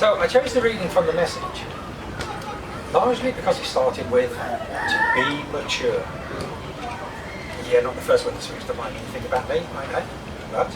So I chose the reading from the Message, largely because it started with to be mature. Yeah, not the first one that springs to mind when you think about me, I know. But,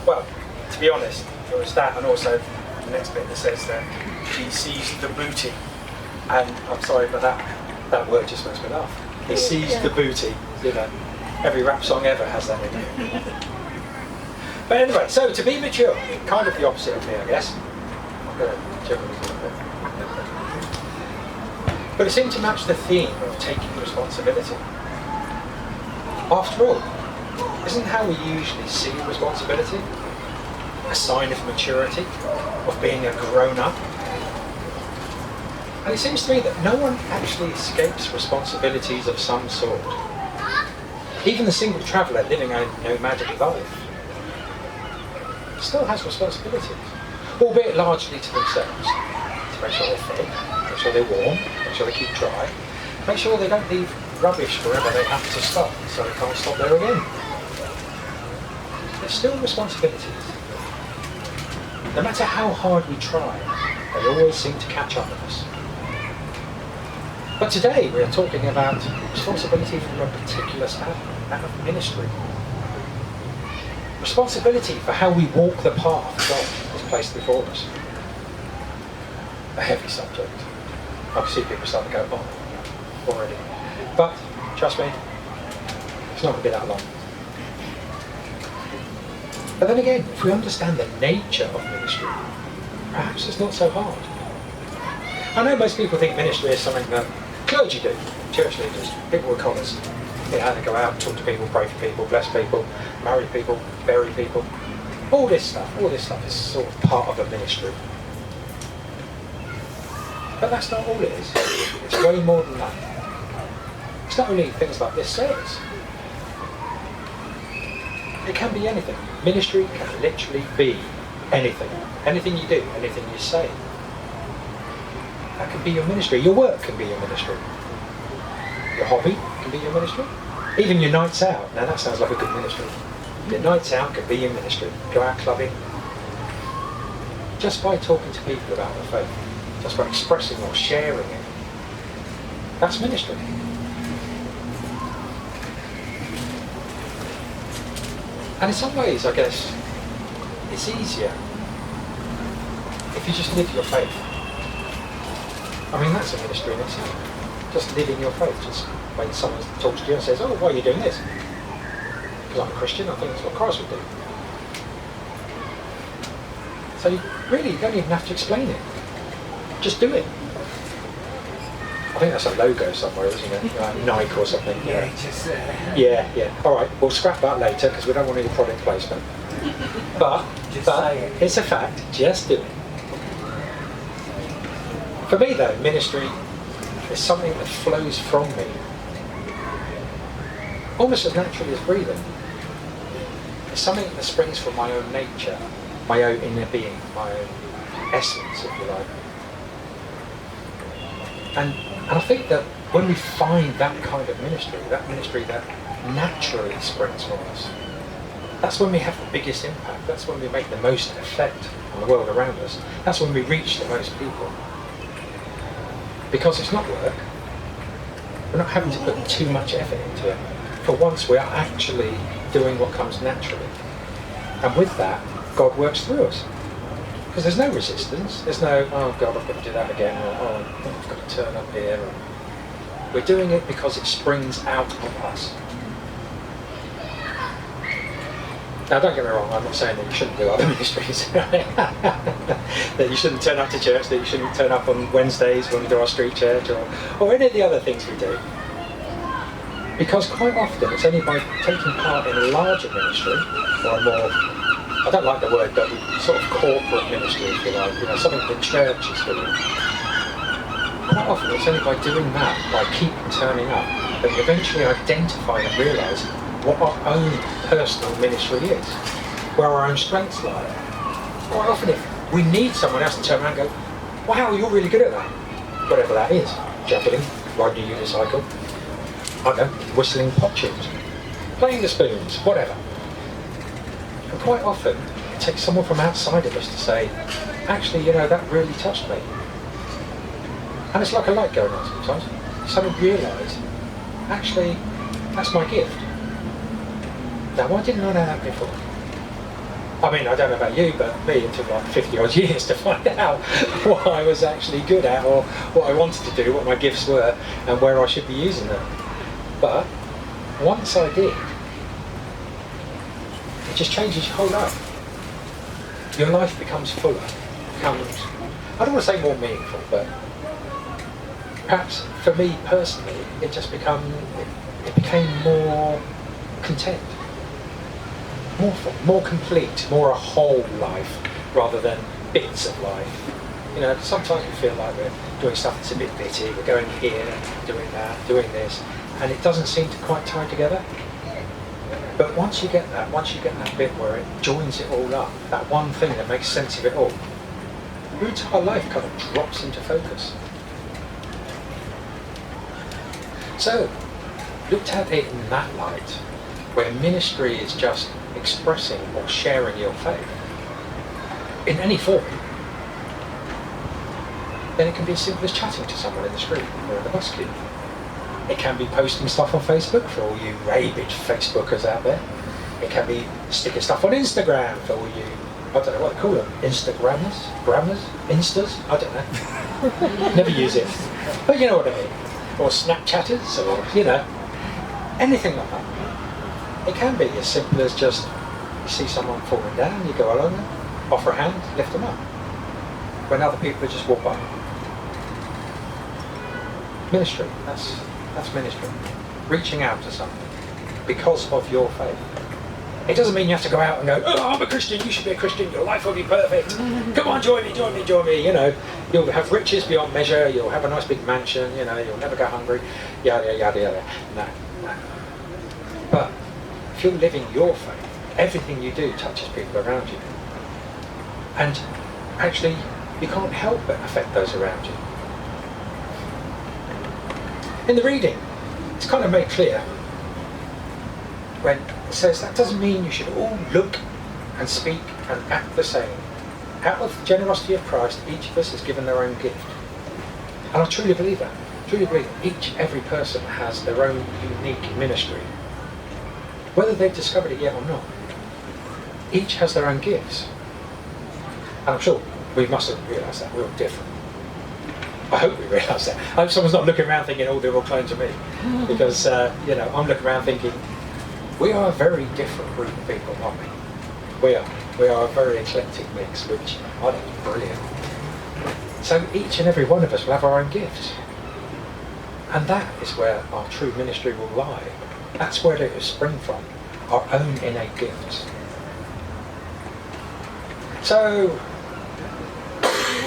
well, to be honest, there was that, and also the next bit that says that he sees the booty. And I'm sorry, but that word just makes me laugh. He sees the booty, you know. Every rap song ever has that in it. But anyway, so to be mature, kind of the opposite of me, I guess. I'm going to juggle this a little bit. But it seemed to match the theme of taking responsibility. After all, isn't how we usually see responsibility? A sign of maturity, of being a grown-up? And it seems to me that no one actually escapes responsibilities of some sort. Even the single traveller living a nomadic life still has responsibilities, albeit largely to themselves. To make sure they're fed, make sure they're warm, make sure they keep dry, make sure they don't leave rubbish wherever they have to stop, so they can't stop there again. There's still responsibilities. No matter how hard we try, they always seem to catch up with us. But today we are talking about responsibility from a particular standpoint, that of ministry. Responsibility for how we walk the path God has placed before us. A heavy subject. I can see people starting to go, oh, already. But, trust me, it's not going to be that long. But then again, if we understand the nature of ministry, perhaps it's not so hard. I know most people think ministry is something that clergy do, church leaders, people with collars. You know, they go out, talk to people, pray for people, bless people, marry people, bury people. All this stuff is sort of part of a ministry. But that's not all it is. It's way more than that. It's not only things like this service. It can be anything. Ministry can literally be anything. Anything you do, anything you say. That can be your ministry. Your work can be your ministry. Your hobby can be your ministry. Even your nights out. Now that sounds like a good ministry. Your nights out can be your ministry. Go out clubbing. Just by talking to people about the faith. Just by expressing or sharing it. That's ministry. And in some ways, I guess, it's easier if you just live your faith. I mean, that's a ministry in itself. Just living your faith. Just when someone talks to you and says, oh, why are you doing this? Because I'm a Christian, I think that's what Christ would do. So you don't even have to explain it. Just do it. I think that's a logo somewhere, isn't it? Like Nike or something. Yeah. All right, we'll scrap that later because we don't want any product placement. But it's a fact. Just do it. For me, though, ministry is something that flows from me, almost as naturally as breathing. It's something that springs from my own nature, my own inner being, my own essence, if you like. And I think that when we find that kind of ministry, that ministry that naturally springs from us, that's when we have the biggest impact. That's when we make the most effect on the world around us. That's when we reach the most people. Because it's not work. We're not having to put too much effort into it. For once, we are actually doing what comes naturally. And with that, God works through us. Because there's no resistance. There's no, oh God, I've got to do that again, or oh, I've got to turn up here. We're doing it because it springs out of us. Now, don't get me wrong, I'm not saying that you shouldn't do other ministries. That you shouldn't turn up to church, that you shouldn't turn up on Wednesdays when we do our street church, or any of the other things we do. Because quite often it's only by taking part in a larger ministry, or a more, I don't like the word, but sort of corporate ministry, if you like, something the church is doing. Quite often it's only by doing that, by keep turning up, that we eventually identify and realise what our own personal ministry is, where our own strengths lie. Quite often if we need someone else to turn around and go, wow, you're really good at that, whatever that is, juggling, riding a unicycle, I don't know, whistling pop tunes, playing the spoons, whatever. And quite often, takes someone from outside of us to say, actually, that really touched me. And it's like a light going on sometimes. You suddenly realise, actually, that's my gift. Now, why didn't I know that before? I mean, I don't know about you, but me, it took like 50 odd years to find out what I was actually good at, or what I wanted to do, what my gifts were, and where I should be using them. But once I did, it just changes your whole life. Your life becomes fuller, becomes, I don't want to say more meaningful, but perhaps for me personally, it became more content, more fun, more complete, more a whole life rather than bits of life. Sometimes we feel like we're doing stuff that's a bit bitty, we're going here, doing that, doing this, and it doesn't seem to quite tie together. But once you get that bit where it joins it all up, that one thing that makes sense of it all, your entire life kind of drops into focus. So, looked at it in that light, where ministry is just expressing or sharing your faith in any form, then it can be as simple as chatting to someone in the street or in the bus queue. It can be posting stuff on Facebook for all you rabid Facebookers out there. It can be sticking stuff on Instagram for all you, I don't know what they call them, Instagrammers, Instas, I don't know. Never use it. But you know what I mean. Or Snapchatters, or, anything like that. It can be as simple as just, you see someone falling down, you go along them, offer a hand, lift them up. When other people just walk by. Ministry, that's ministry. Reaching out to someone because of your faith. It doesn't mean you have to go out and go, oh, I'm a Christian, you should be a Christian, your life will be perfect. Come on, join me. You'll have riches beyond measure, you'll have a nice big mansion, you'll never go hungry, yada, yada, yada. No. But if you're living your faith, everything you do touches people around you. And actually, you can't help but affect those around you. In the reading, it's kind of made clear when it says that doesn't mean you should all look and speak and act the same. Out of the generosity of Christ, each of us is given their own gift. And I truly believe that. Every person has their own unique ministry. Whether they've discovered it yet or not, each has their own gifts. And I'm sure we must have realised that we're all different. I hope we realise that. I hope someone's not looking around thinking, oh, they're all clones of me. Because, I'm looking around thinking, we are a very different group of people, aren't we? We are a very eclectic mix, which I think is brilliant. So each and every one of us will have our own gifts. And that is where our true ministry will lie. That's where it will spring from, our own innate gifts. So,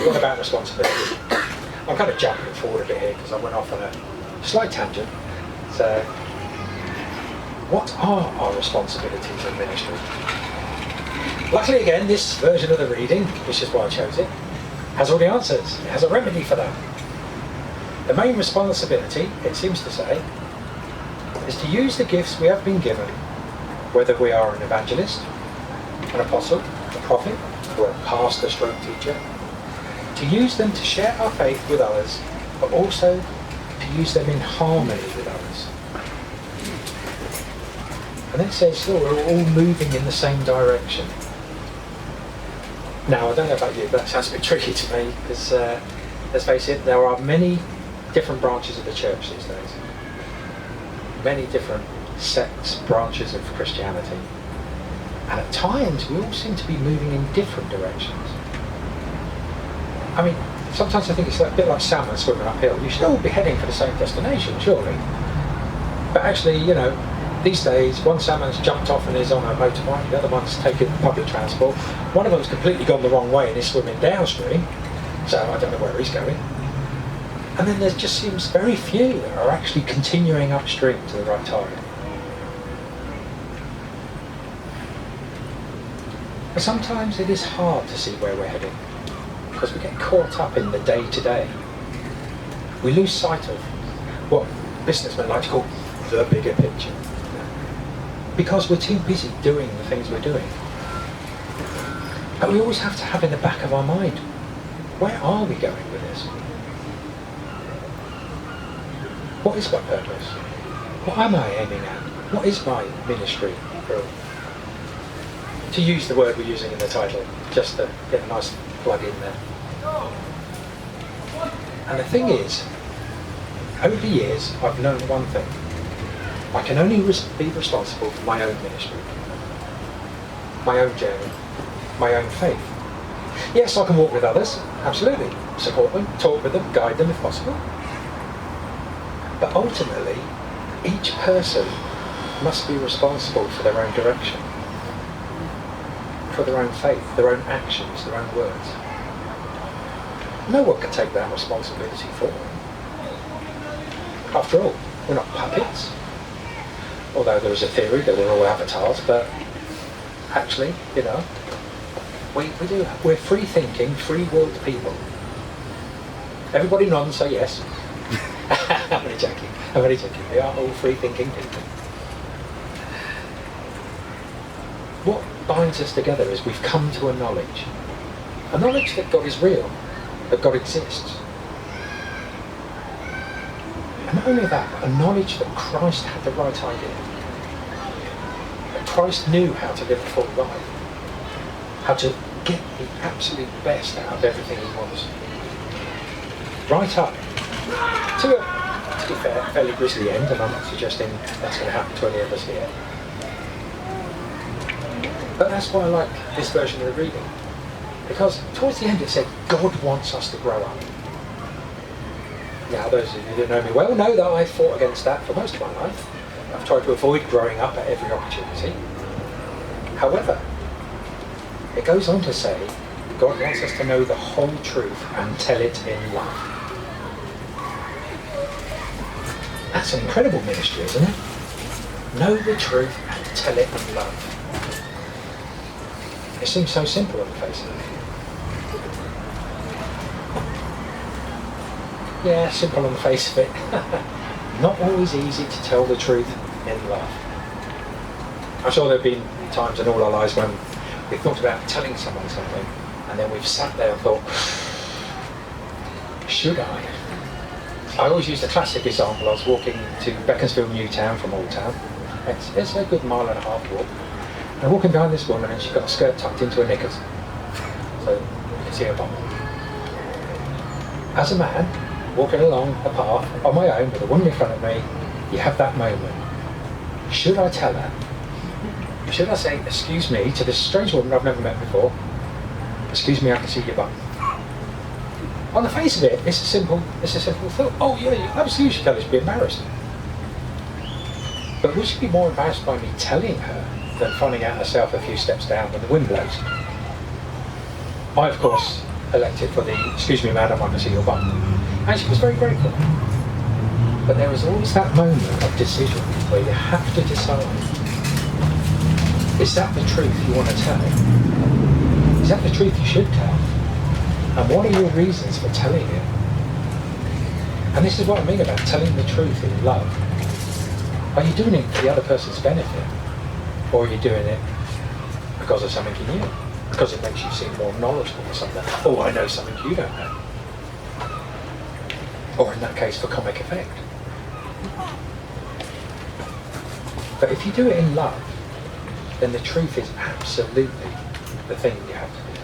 what about responsibility? I'm kind of jumping forward a bit here because I went off on a slight tangent. So, what are our responsibilities in ministry? Luckily again, this version of the reading, which is why I chose it, has all the answers. It has a remedy for that. The main responsibility, it seems to say, is to use the gifts we have been given, whether we are an evangelist, an apostle, a prophet, or a pastor/teacher, to use them to share our faith with others, but also to use them in harmony with others. And then it says, we're all moving in the same direction. Now, I don't know about you, but that sounds a bit tricky to me, because let's face it, there are many different branches of the church these days. Many different sects, branches of Christianity. And at times, we all seem to be moving in different directions. I mean, sometimes I think it's a bit like salmon swimming uphill. You should all be heading for the same destination, surely. But actually, these days, one salmon's jumped off and is on a motorbike, the other one's taken public transport. One of them's completely gone the wrong way and is swimming downstream, so I don't know where he's going. And then there just seems very few that are actually continuing upstream to the right tide. But sometimes it is hard to see where we're heading, because we get caught up in the day-to-day. We lose sight of what businessmen like to call the bigger picture, because we're too busy doing the things we're doing. But we always have to have in the back of our mind, where are we going with this? What is my purpose? What am I aiming at? What is my ministry? To use the word we're using in the title, just to get a nice plug in there. And the thing is, over the years, I've known one thing. I can only be responsible for my own ministry, my own journey, my own faith. Yes, I can walk with others, absolutely. Support them, talk with them, guide them if possible. But ultimately, each person must be responsible for their own direction, for their own faith, their own actions, their own words. No one can take that responsibility for them. After all, we're not puppets. Although there is a theory that we're all avatars, but actually, we're free-thinking, free-willed people. Everybody nod and say yes. I'm only joking. We are all free-thinking people. What binds us together is we've come to a knowledge that God is real, that God exists. And not only that, but a knowledge that Christ had the right idea. That Christ knew how to live a full life. How to get the absolute best out of everything he wants. Right up to be fair, fairly grisly end, and I'm not suggesting that's going to happen to any of us here. But that's why I like this version of the reading. Because towards the end it said, God wants us to grow up. Now, those of you who know me well know that I've fought against that for most of my life. I've tried to avoid growing up at every opportunity. However, it goes on to say, God wants us to know the whole truth and tell it in love. That's an incredible ministry, isn't it? Know the truth and tell it in love. It seems so simple on the face of it. Yeah, simple on the face of it. Not always easy to tell the truth in love. I'm sure there have been times in all our lives when we've thought about telling someone something, and then we've sat there and thought, should I? I always use the classic example. I was walking to Beaconsfield Newtown from Old Town. It's a good 1.5 mile walk. I'm walking behind this woman and she's got a skirt tucked into her knickers. So you can see her bum. As a man, walking along a path on my own with a woman in front of me, you have that moment. Should I tell her? Should I say, excuse me, to this strange woman I've never met before, excuse me, I can see your bum? On the face of it, it's a simple thought. Oh yeah, you absolutely should tell her, she'd be embarrassed. But would she be more embarrassed by me telling her than finding out herself a few steps down when the wind blows? I, of course, elected for the, excuse me madam, I can see your bum. And she was very grateful. But there is always that moment of decision where you have to decide. Is that the truth you want to tell? Is that the truth you should tell? And what are your reasons for telling it? And this is what I mean about telling the truth in love. Are you doing it for the other person's benefit? Or are you doing it because of something you knew? Because it makes you seem more knowledgeable or something? Oh, I know something you don't know. Or in that case, for comic effect. But if you do it in love, then the truth is absolutely the thing you have to do.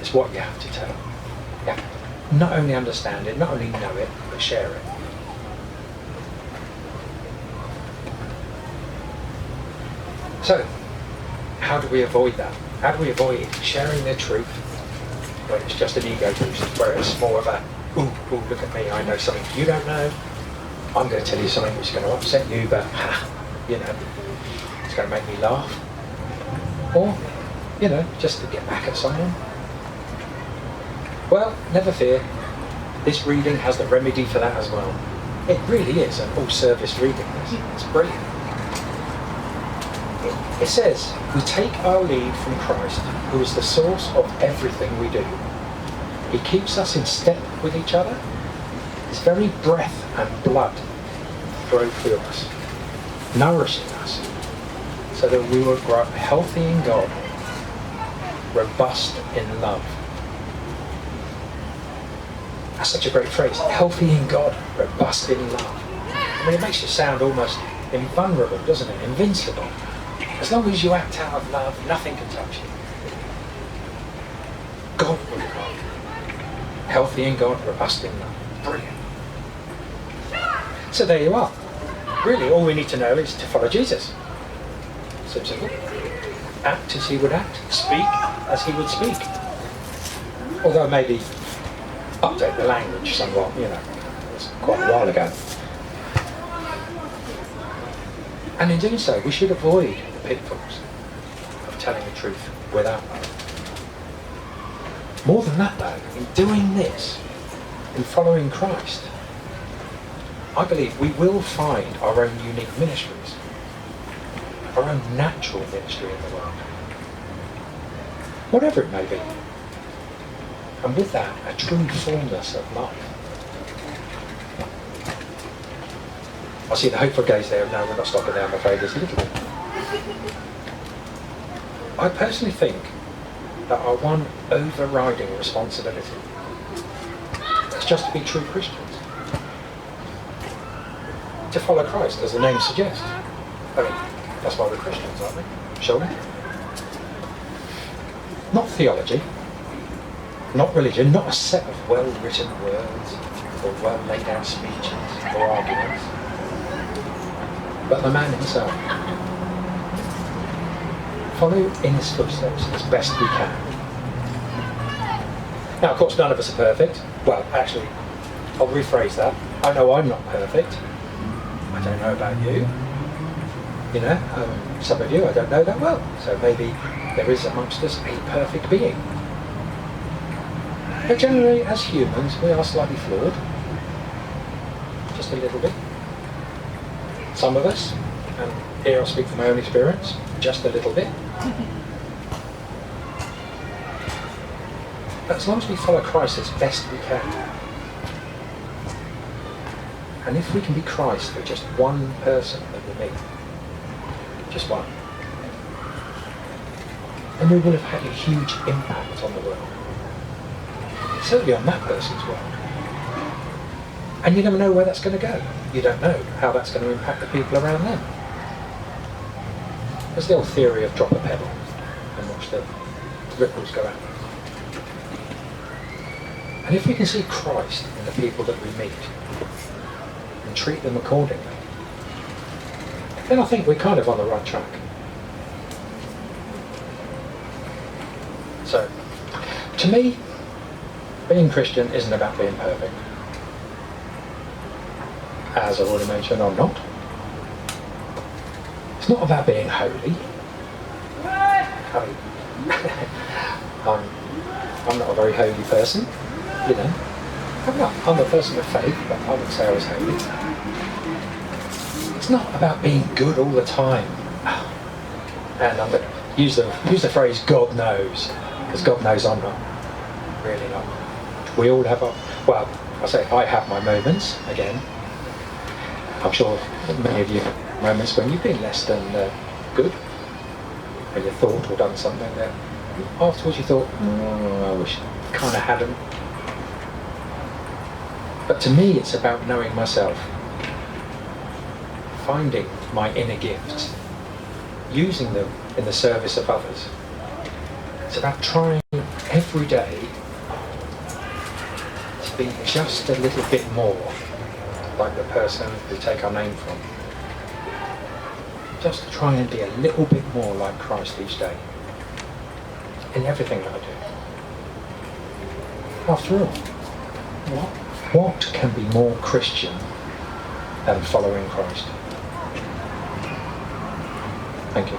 It's what you have to tell. You have to not only understand it, not only know it, but share it. So, how do we avoid that? How do we avoid sharing the truth when it's just an ego boost, where it's more of a, ooh, look at me, I know something you don't know. I'm going to tell you something which is going to upset you, but it's going to make me laugh. Or, just to get back at someone. Well, never fear. This reading has the remedy for that as well. It really is an all-service reading. It's brilliant. It says, we take our lead from Christ, who is the source of everything we do. He keeps us in step with each other. His very breath and blood flow through us, nourishing us, so that we will grow healthy in God robust in love. That's such a great phrase. Healthy in God, robust in love. I mean, it makes you sound almost invulnerable, doesn't it? Invincible. As long as you act out of love, nothing can touch you. God will look after you. Healthy in God, robust in love. Brilliant. So there you are. Really, all we need to know is to follow Jesus. So simple. Act as he would act. Speak as he would speak. Although maybe update the language somewhat, it's quite a while ago. And in doing so, we should avoid the pitfalls of telling the truth without love. More than that though, in doing this, in following Christ, I believe we will find our own unique ministries, our own natural ministry in the world, whatever it may be. And with that, a true fullness of life. I see the hopeful gaze there. No, we're not stopping there, I'm afraid. There's a little bit. I personally think that our one overriding responsibility is just to be true Christians. To follow Christ, as the name suggests. I mean, that's why we're Christians, aren't we? Surely? Not theology, not religion, not a set of well-written words or well-laid-out speeches or arguments, but the man himself. Follow in his footsteps as best we can. Now, of course, none of us are perfect. Well, actually, I'll rephrase that. I know I'm not perfect. I don't know about you. Some of you I don't know that well. So maybe there is amongst us a perfect being. But generally, as humans, we are slightly flawed. Just a little bit. Some of us, and here I'll speak from my own experience, just a little bit. But as long as we follow Christ as best we can, and if we can be Christ for just one person that we meet, just one, then we will have had a huge impact on the world. Certainly on that person's world. And you never know where that's going to go. You don't know how that's going to impact the people around them. There's the old theory of drop a pebble and watch the ripples go out. And if we can see Christ in the people that we meet and treat them accordingly, then I think we're kind of on the right track. So, to me, being Christian isn't about being perfect. As I already mentioned, I'm not. It's not about being holy. I mean, I'm not a very holy person, I'm a person of faith, but I wouldn't say I was holy. It's not about being good all the time. And I'm going to use the phrase "God knows," because God knows I'm not. Really not. We all have I have my moments, again. I'm sure many of you have moments when you've been less than good, when you thought or done something that afterwards you thought, I wish I kind of hadn't. But to me it's about knowing myself, finding my inner gifts, using them in the service of others. It's about trying every day to be just a little bit more like the person we take our name from. Just to try and be a little bit more like Christ each day. In everything that I do. After all, what can be more Christian than following Christ? Thank you.